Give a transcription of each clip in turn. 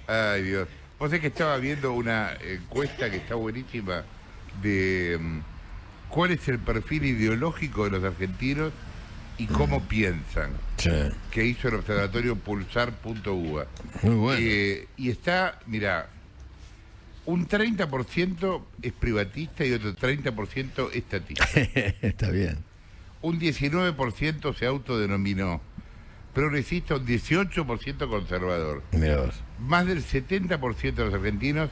Ay, Dios. Vos sabés que estaba viendo una encuesta que está buenísima de cuál es el perfil ideológico de los argentinos y cómo piensan, Sí. que hizo el observatorio pulsar.uva. Muy bueno. Y está, mirá, un 30% es privatista y otro 30% estatista. Está bien. Un 19% se autodenominó progresista, un 18% conservador. Mira vos. Más del 70% de los argentinos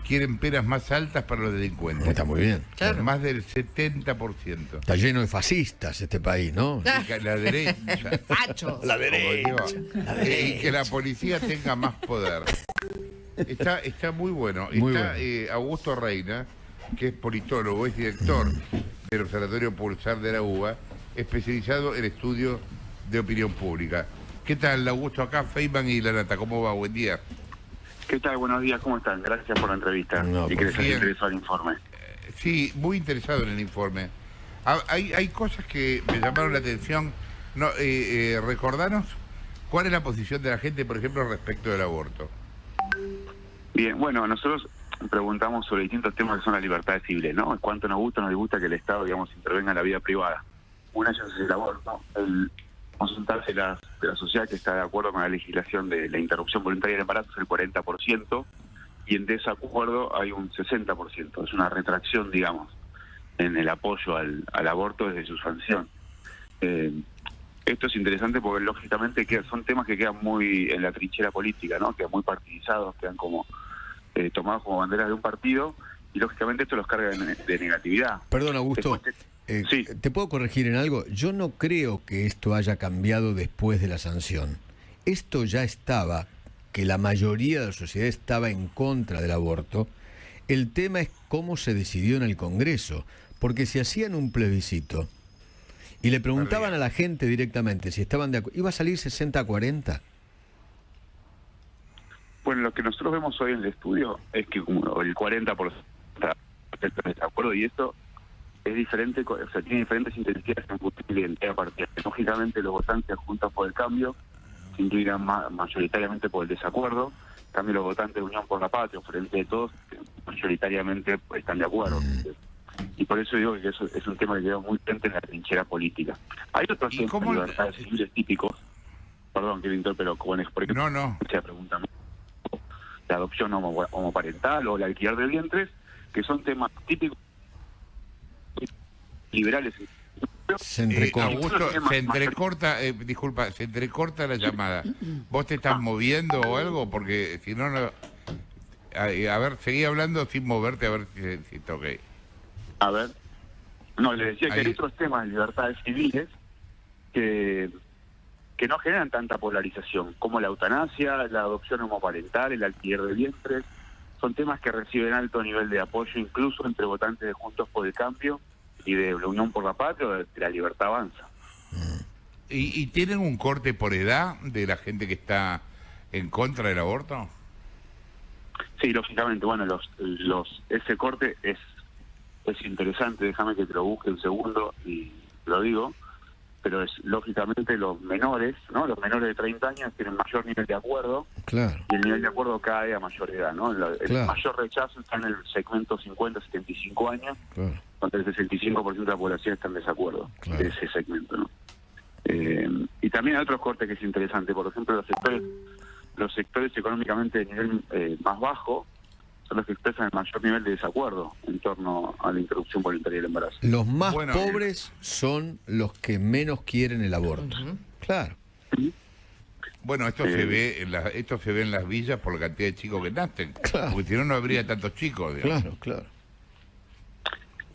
quieren penas más altas para los delincuentes. Está muy bien. Claro. Más del 70%. Está lleno de fascistas este país, ¿no? Y que la derecha. Fachos. La como derecha. digo, y que la policía tenga más poder. Está muy bueno. Muy Está bueno. Augusto Reina, que es politólogo, es director del Observatorio Pulsar de la UBA, especializado en estudios de opinión pública. ¿Qué tal, Augusto? Acá Feynman y Lanata, ¿cómo va? Buen día. ¿Qué tal? Buenos días, ¿cómo están? Gracias por la entrevista No, y que les haya bien. interesado el informe. Sí, muy interesado en el informe. Hay cosas que me llamaron la atención. No, recordanos cuál es la posición de la gente, por ejemplo, respecto del aborto. Bien, bueno, nosotros preguntamos sobre distintos temas que son las libertades civiles, ¿no? Cuánto nos gusta o no nos gusta que el Estado, digamos, intervenga en la vida privada. Una de ellas es el aborto, el consultarse de la sociedad que está de acuerdo con la legislación de la interrupción voluntaria del embarazo es el 40%, y en desacuerdo hay un 60%. Es una retracción, digamos, en el apoyo al aborto desde su sanción. Esto es interesante porque lógicamente son temas que quedan muy en la trinchera política, ¿no? Quedan muy partidizados, quedan como tomados como banderas de un partido, y lógicamente esto los carga de negatividad. Perdón, Augusto. Sí. ¿Te puedo corregir en algo? Yo no creo que esto haya cambiado después de la sanción. Esto ya estaba, que la mayoría de la sociedad estaba en contra del aborto. El tema es cómo se decidió en el Congreso. Porque si hacían un plebiscito y le preguntaban a la gente directamente si estaban de acuerdo, ¿iba a salir 60-40? Bueno, lo que nosotros vemos hoy en el estudio es que como el 40% está de acuerdo, y esto es diferente, o sea, tiene diferentes intensidades en función de la identidad partida. Lógicamente los votantes Juntos por el Cambio se inclinan mayoritariamente por el desacuerdo. En cambio los votantes de Unión por la Patria, Frente de Todos, mayoritariamente están de acuerdo. Y por eso digo que eso es un tema que queda muy presente en la trinchera política. Hay otros ¿Y temas cómo de libertades civiles típicos, perdón que le pero por ejemplo, No. se pregunta la adopción homoparental o el alquiler de vientres, que son temas típicos liberales. Se entrecorta. Augusto, se entrecorta la llamada. ¿Vos te estás moviendo o algo? Porque si no, no... A ver, seguí hablando sin moverte, a ver si está ok. A ver, no, le decía que Ahí. hay otros temas de libertades civiles que no generan tanta polarización, como la eutanasia, la adopción homoparental, el alquiler de vientres. Son temas que reciben alto nivel de apoyo incluso entre votantes de Juntos por el Cambio y de la Unión por la Patria o de la Libertad Avanza. ¿Y tienen un corte por edad de la gente que está en contra del aborto? Sí, lógicamente, bueno, ese corte es interesante, déjame que te lo busque un segundo y lo digo, pero es lógicamente los menores, ¿no? Los menores de 30 años tienen mayor nivel de acuerdo, Claro. y el nivel de acuerdo cae a mayor edad, ¿no? El Claro. mayor rechazo está en el segmento 50-75 años, Claro. donde el 65% de la población está en desacuerdo Claro. de ese segmento, ¿no? Y también hay otros cortes que es interesante, por ejemplo, los sectores económicamente de nivel más bajo son los que expresan el mayor nivel de desacuerdo en torno a la interrupción voluntaria del embarazo. Los más Bueno, pobres son los que menos quieren el aborto. Claro. Bueno, esto se ve en las villas por la cantidad de chicos que nacen. Claro. Porque si no, no habría tantos chicos, digamos. Claro, claro.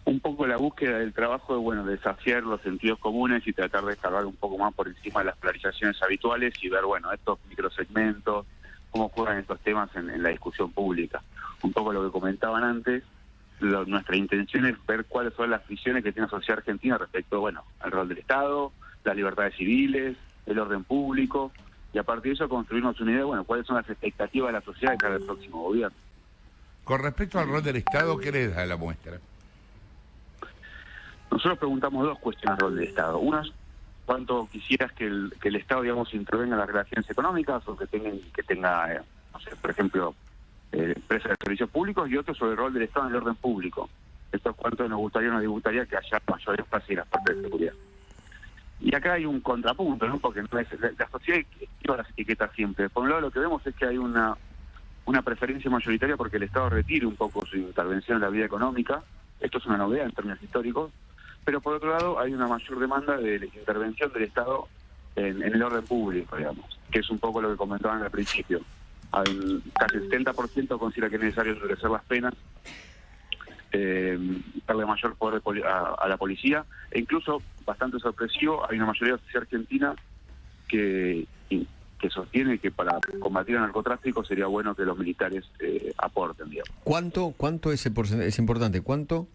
Un poco la búsqueda del trabajo de desafiar los sentidos comunes y tratar de escalar un poco más por encima de las polarizaciones habituales y ver, estos microsegmentos, cómo juegan estos temas en la discusión pública. Un poco lo que comentaban antes, nuestra intención es ver cuáles son las visiones que tiene la sociedad argentina respecto, al rol del Estado, las libertades civiles, el orden público, y a partir de eso construirnos una idea, cuáles son las expectativas de la sociedad de cara al próximo gobierno. Con respecto al rol del Estado, ¿qué les da la muestra? Nosotros preguntamos dos cuestiones al rol del Estado. Una es cuánto quisieras que el Estado, digamos, intervenga en las relaciones económicas o que tenga no sé, por ejemplo, empresas de servicios públicos, y otro sobre el rol del Estado en el orden público. Esto es cuánto nos gustaría o nos disgustaría que haya mayor espacio en las partes de seguridad. Y acá hay un contrapunto, ¿no? Porque no es, la sociedad lleva las etiquetas siempre. Por un lado, lo que vemos es que hay una preferencia mayoritaria porque el Estado retire un poco su intervención en la vida económica. Esto es una novedad en términos históricos. Pero por otro lado, hay una mayor demanda de la intervención del Estado en el orden público, digamos, que es un poco lo que comentaban al principio. Hay casi el 70% considera que es necesario endurecer las penas, darle mayor poder a la policía, e incluso, bastante sorpresivo, hay una mayoría de la sociedad argentina que sostiene que para combatir el narcotráfico sería bueno que los militares aporten, digamos. ¿Cuánto ese porcentaje? Es importante, ¿cuánto?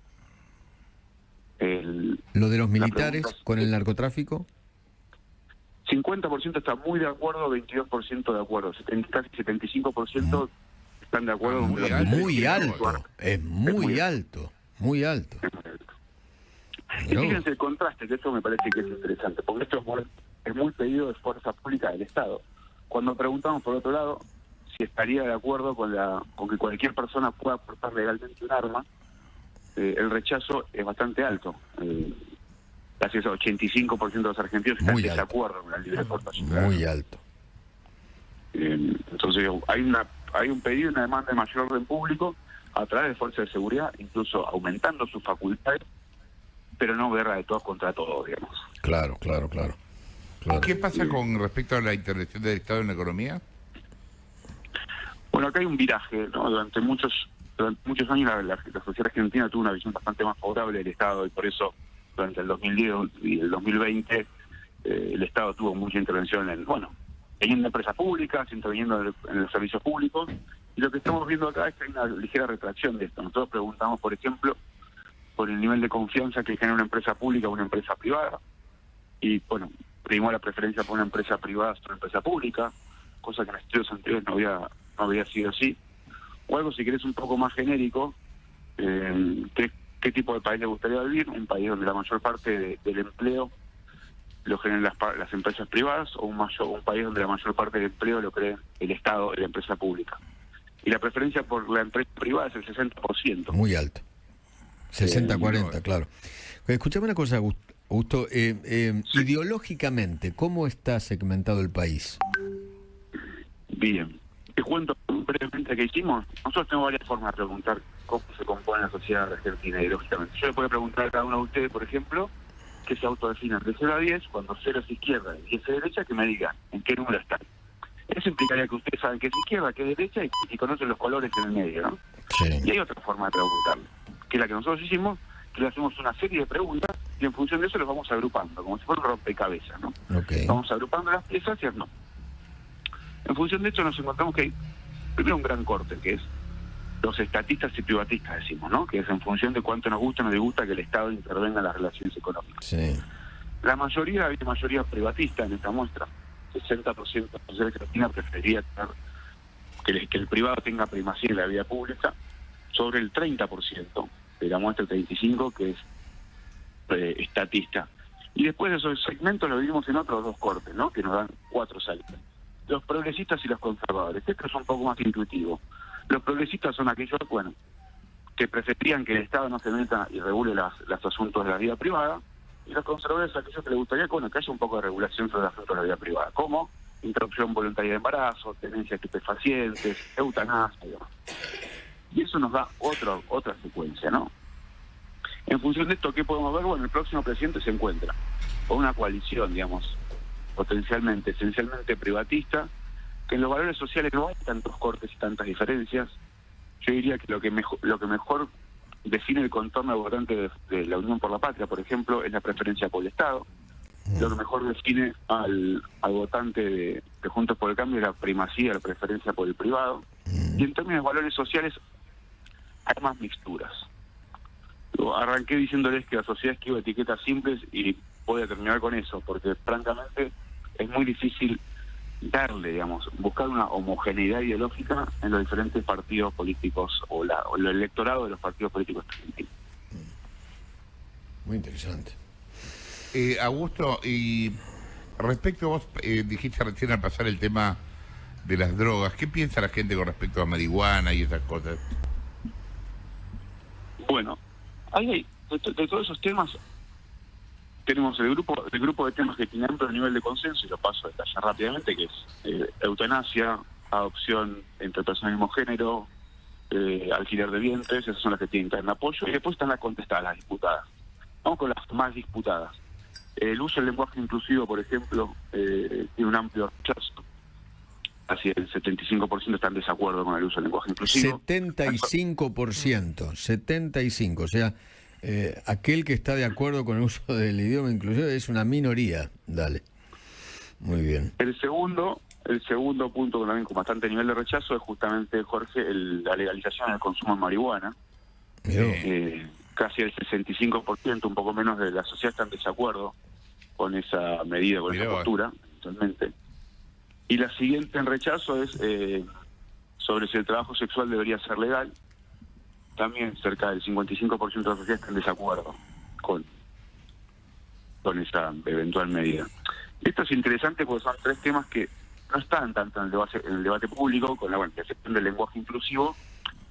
Lo de los militares con el narcotráfico. 50% está muy de acuerdo, 22% de acuerdo, casi 75% están de acuerdo. Muy alto, es muy alto, muy alto. Y fíjense el contraste, que esto me parece que es interesante, porque esto es muy pedido de fuerza pública del Estado. Cuando preguntamos, por otro lado, si estaría de acuerdo con que cualquier persona pueda portar legalmente un arma, el rechazo es bastante alto. Casi el 85% de los argentinos están en desacuerdo con la libre portación. Muy alto. Entonces hay un pedido y una demanda de mayor orden público a través de fuerzas de seguridad, incluso aumentando sus facultades, pero no guerra de todos contra todos, digamos. Claro. ¿Qué pasa con respecto a la intervención del Estado en la economía? Bueno, acá hay un viraje, ¿no? Durante muchos años la sociedad argentina tuvo una visión bastante más favorable del Estado, y por eso durante el 2010 y el 2020 el Estado tuvo mucha intervención teniendo empresas públicas, interviniendo en los servicios públicos, y lo que estamos viendo acá es que hay una ligera retracción de esto. Nosotros preguntamos, por ejemplo, por el nivel de confianza que genera una empresa pública o una empresa privada, y primó la preferencia por una empresa privada sobre una empresa pública, cosa que en estudios anteriores no había sido así. O algo, si querés, un poco más genérico, ¿qué tipo de país le gustaría vivir? Un país donde la mayor parte del empleo lo generan las empresas privadas, o un país donde la mayor parte del empleo lo cree el Estado y la empresa pública. Y la preferencia por la empresa privada es el 60%. Muy alto. 60-40, claro. Escuchame una cosa, Augusto. Ideológicamente, ¿cómo está segmentado el país? Bien. Te cuento brevemente qué hicimos. Nosotros tenemos varias formas de preguntar cómo se compone la sociedad argentina ideológicamente. Yo le puedo preguntar a cada uno de ustedes, por ejemplo, que se autodefinan de 0 a 10, cuando 0 es izquierda y 10 es derecha, que me digan en qué número están. Eso implicaría que ustedes saben qué es izquierda, qué es derecha, y conocen los colores en el medio, ¿no? Sí. Y hay otra forma de preguntarle, que es la que nosotros hicimos, que le hacemos una serie de preguntas y en función de eso los vamos agrupando, como si fuera un rompecabezas, ¿no? Okay. Vamos agrupando las piezas y no. En función de esto nos encontramos que hay primero un gran corte, que es los estatistas y privatistas, decimos, ¿no? Que es en función de cuánto nos gusta o nos disgusta que el Estado intervenga en las relaciones económicas. Sí. La mayoría, hay mayoría privatista en esta muestra. 60% de la sociedad argentina preferiría que el privado tenga primacía en la vida pública, sobre el 30% de la muestra, el 35% que es estatista. Y después de esos segmentos lo dividimos en otros dos cortes, ¿no? Que nos dan 4 salidas. Los progresistas y los conservadores. Esto es un poco más intuitivo. Los progresistas son aquellos, que preferían que el Estado no se meta y regule los asuntos de la vida privada, y los conservadores aquellos que les gustaría que haya un poco de regulación sobre los asuntos de la vida privada, como interrupción voluntaria de embarazo, tenencia de estupefacientes, eutanasia y demás. Y eso nos da otra secuencia, ¿no? En función de esto, ¿qué podemos ver? Bueno, el próximo presidente se encuentra con una coalición, digamos, potencialmente, esencialmente privatista, que en los valores sociales no hay tantos cortes y tantas diferencias. Yo diría que lo que mejor define el contorno del votante de la Unión por la Patria, por ejemplo, es la preferencia por el Estado. Lo que mejor define al votante de Juntos por el Cambio es la primacía, la preferencia por el privado. Y en términos de valores sociales hay más mixturas. Yo arranqué diciéndoles que la sociedad esquiva etiquetas simples y voy a terminar con eso, porque francamente es muy difícil buscar una homogeneidad ideológica en los diferentes partidos políticos o el electorado de los partidos políticos argentinos. Muy interesante. Augusto, y respecto a vos, dijiste recién al pasar el tema de las drogas, ¿qué piensa la gente con respecto a marihuana y esas cosas? Bueno, de todos esos temas tenemos el grupo de temas que tiene amplio nivel de consenso, y lo paso a detallar rápidamente, que es eutanasia, adopción entre personas del mismo género, alquiler de vientres. Esas son las que tienen gran apoyo, y después están las contestadas, las disputadas. Vamos con las más disputadas. El uso del lenguaje inclusivo, por ejemplo, tiene un amplio rechazo. Así el 75% está en desacuerdo con el uso del lenguaje inclusivo. 75%, o sea, aquel que está de acuerdo con el uso del idioma inclusivo es una minoría. Dale. Muy bien. El segundo punto también con bastante nivel de rechazo es justamente, Jorge, la legalización del consumo de marihuana. Casi el 65%, un poco menos, de la sociedad está en desacuerdo con esa medida, con esa postura, actualmente. Y la siguiente en rechazo es sobre si el trabajo sexual debería ser legal. También cerca del 55% de la sociedad está en desacuerdo con esa eventual medida. Esto es interesante porque son tres temas que no están tanto en el debate público, con la excepción del lenguaje inclusivo,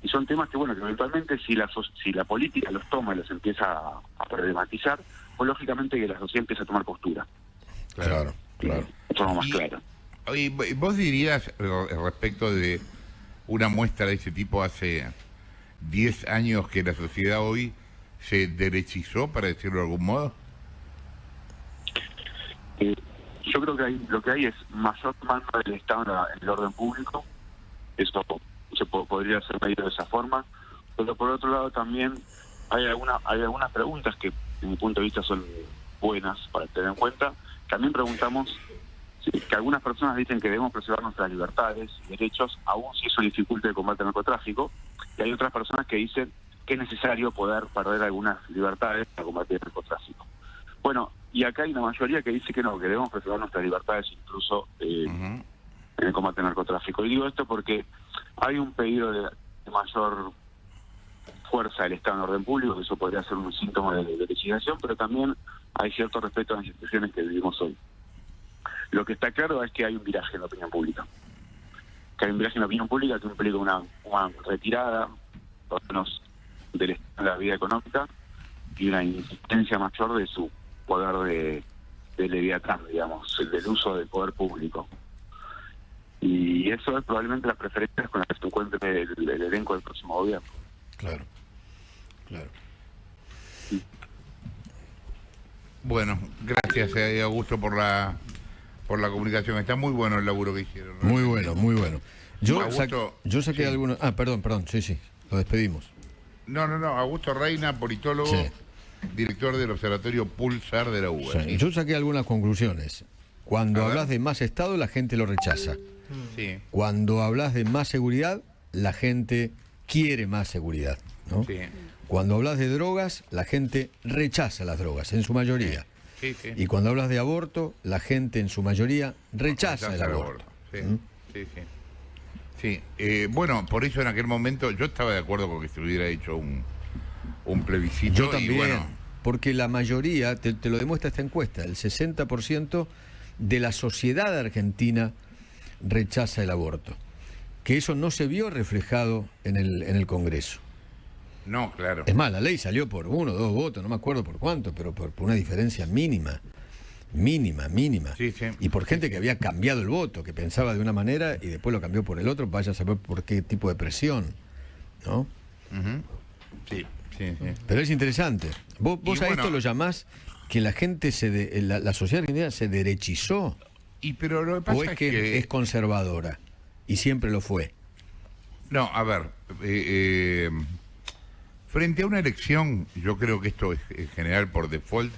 y son temas que, bueno, que eventualmente si la política los toma y los empieza a problematizar, pues lógicamente que la sociedad empieza a tomar postura. Claro. De forma más clara. Y vos dirías, respecto de una muestra de ese tipo hace 10 años, que la sociedad hoy se derechizó, para decirlo de algún modo? Yo creo que lo que hay es mayor mando del Estado en el orden público. Esto podría ser medido de esa forma. Pero por otro lado también hay algunas preguntas que, en mi punto de vista, son buenas para tener en cuenta. También preguntamos que algunas personas dicen que debemos preservar nuestras libertades y derechos, aun si eso dificulta el combate al narcotráfico, y hay otras personas que dicen que es necesario poder perder algunas libertades para combatir el narcotráfico. Bueno, y acá hay una mayoría que dice que no, que debemos preservar nuestras libertades incluso en el combate al narcotráfico. Y digo esto porque hay un pedido de mayor fuerza del Estado en orden público, que eso podría ser un síntoma de legislación, pero también hay cierto respeto a las instituciones que vivimos hoy. Lo que está claro es que hay un viraje en la opinión pública. Que implica una retirada, por lo menos, del Estado de la vida económica, y una insistencia mayor de su poder de leviatán, digamos, del uso del poder público. Y eso es probablemente las preferencias con las que se encuentre el elenco del próximo gobierno. Claro. Bueno, gracias, Augusto, por la comunicación. Está muy bueno el laburo que hicieron, ¿no? Muy bueno. Yo saqué sí. algunos... perdón, sí, lo despedimos. No, Augusto Reina, politólogo, Sí. director del Observatorio Pulsar de la UBA. Sí, yo saqué algunas conclusiones. Cuando hablas de más Estado, la gente lo rechaza. Sí. Cuando hablas de más seguridad, la gente quiere más seguridad, ¿no? Sí. Cuando hablas de drogas, la gente rechaza las drogas, en su mayoría. Sí. Y cuando hablas de aborto, la gente en su mayoría rechaza el aborto. Sí. Bueno, por eso en aquel momento yo estaba de acuerdo con que se hubiera hecho un plebiscito. Yo también, y bueno, porque la mayoría, te lo demuestra esta encuesta, el 60% de la sociedad argentina rechaza el aborto. Que eso no se vio reflejado en el Congreso. no, claro. Es más, la ley salió por 1 o 2 votos, no me acuerdo por cuánto, pero por una diferencia mínima. Sí. Y por gente que había cambiado el voto, que pensaba de una manera y después lo cambió por el otro, vaya a saber por qué tipo de presión, ¿no? Sí. Pero es interesante. Vos a bueno, esto lo llamás que la gente, la sociedad argentina se derechizó, Pero lo que pasa o es que es conservadora, y siempre lo fue. No, a ver, frente a una elección, yo creo que esto es en general por default,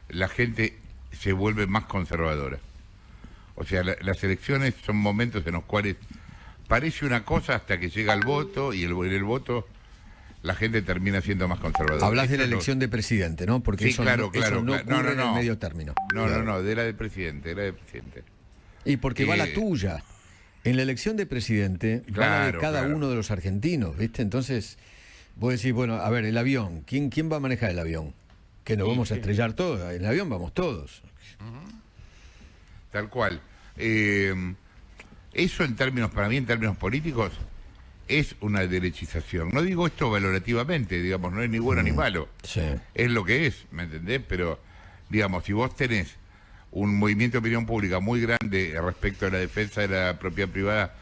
la gente se vuelve más conservadora. O sea, las elecciones son momentos en los cuales parece una cosa hasta que llega el voto, y en el voto la gente termina siendo más conservadora. Hablas de la elección de presidente, ¿no? Porque Sí, eso claro, no claro, ocurre claro. en el medio término. No, de la del presidente, Y porque va la tuya. En la elección de presidente va la de cada uno de los argentinos, ¿viste? Entonces, vos decís, bueno, a ver, el avión, ¿quién va a manejar el avión? que nos Y vamos a sí. estrellar todos. En el avión vamos todos. Tal cual. Eso en términos, para mí, en términos políticos, es una derechización. No digo esto valorativamente, digamos, no es ni bueno ni malo. Sí. Es lo que es, ¿me entendés? Pero, digamos, si vos tenés un movimiento de opinión pública muy grande respecto a la defensa de la propiedad privada